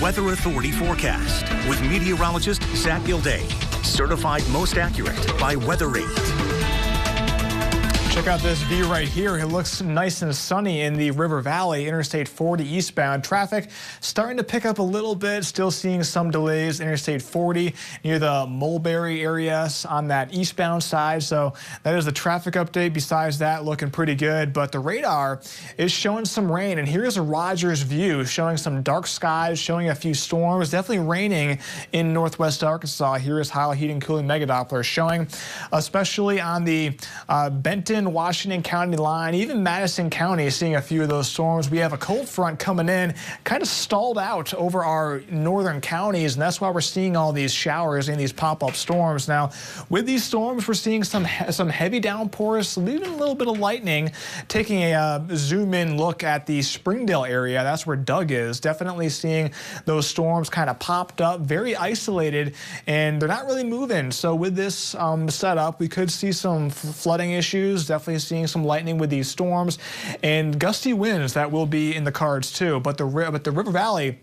Weather Authority forecast with meteorologist Zach Gilday. Certified most accurate by Weather8. Check out this view right here. It looks nice and sunny in the River Valley. Interstate 40 eastbound traffic starting to pick up a little bit. Still seeing some delays. Interstate 40 near the Mulberry area on that eastbound side. So that is the traffic update. Besides that, looking pretty good. But the radar is showing some rain. And here's a Rogers view showing some dark skies, showing a few storms. Definitely raining in northwest Arkansas. Here is Heil Heating Cooling Mega Doppler showing, especially on the Benton, Washington County line, even Madison County seeing a few of those storms. We have a cold front coming in, kind of stalled out over our northern counties, and that's why we're seeing all these showers and these pop-up storms. Now, with these storms, we're seeing some heavy downpours, leaving a little bit of lightning. Taking a zoom-in look at the Springdale area, that's where Doug is. Definitely seeing those storms kind of popped up, very isolated, and they're not really moving. So with this setup, we could see some flooding issues. Definitely seeing some lightning with these storms and gusty winds that will be in the cards too. But the River Valley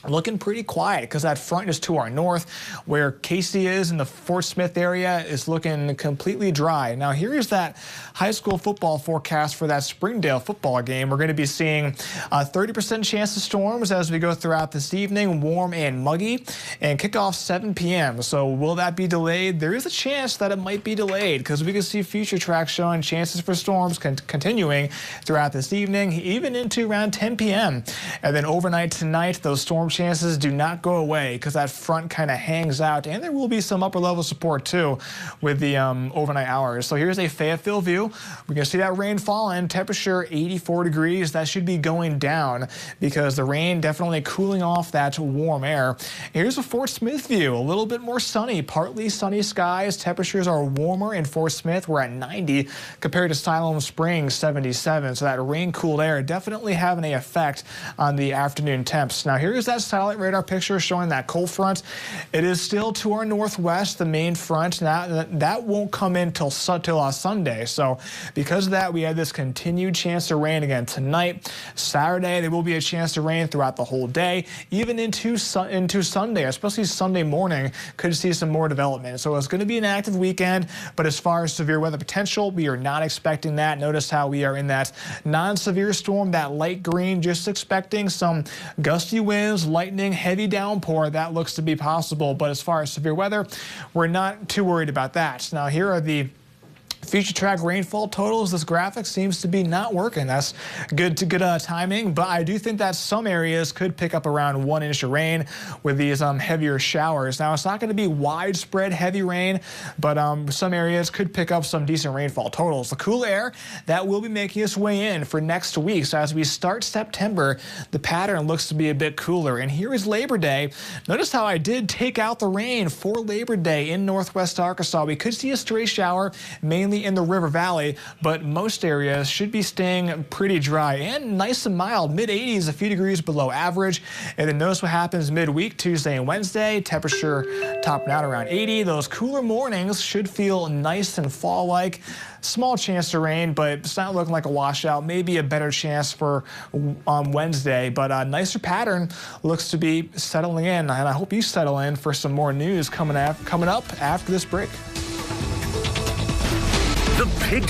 looking pretty quiet because that front is to our north. Where Casey is in the Fort Smith area is looking completely dry. Now here's that high school football forecast for that Springdale football game. We're going to be seeing a 30% chance of storms as we go throughout this evening, warm and muggy, and kickoff 7 p.m. So will that be delayed? There is a chance that it might be delayed because we can see future tracks showing chances for storms continuing throughout this evening, even into around 10 p.m. And then overnight tonight, those storm chances do not go away because that front kind of hangs out, and there will be some upper level support too with the overnight hours. So here's a Fayetteville view. We're going to see that rain falling. Temperature 84 degrees. That should be going down because the rain definitely cooling off that warm air. Here's a Fort Smith view. A little bit more sunny, partly sunny skies. Temperatures are warmer in Fort Smith. We're at 90 compared to Siloam Springs 77. So that rain cooled air definitely having an effect on the afternoon temps. Now here's that satellite radar picture showing that cold front. It is still to our northwest, the main front. That won't come in till Sunday. So because of that, we have this continued chance of rain again tonight. Saturday, there will be a chance to rain throughout the whole day, even into Sunday, especially Sunday morning, could see some more development. So it's going to be an active weekend, but as far as severe weather potential, we are not expecting that. Notice how we are in that non-severe storm, that light green, just expecting some gusty winds, lightning, heavy downpour. That looks to be possible, but as far as severe weather, we're not too worried about that. Now here are the future track rainfall totals. This graphic seems to be not working. That's good timing, but I do think that some areas could pick up around 1 inch of rain with these heavier showers. Now it's not going to be widespread heavy rain, but some areas could pick up some decent rainfall totals. The cool air that will be making its way in for next week. So as we start September, the pattern looks to be a bit cooler. And here is Labor Day. Notice how I did take out the rain for Labor Day in northwest Arkansas. We could see a stray shower mainly in the River Valley, but most areas should be staying pretty dry and nice and mild, mid-80s, a few degrees below average. And then notice what happens midweek, Tuesday and Wednesday, temperature topping out around 80. Those cooler mornings should feel nice and fall-like. Small chance to rain, but it's not looking like a washout. Maybe a better chance for Wednesday, but a nicer pattern looks to be settling in, and I hope you settle in for some more news coming up after this break. The Big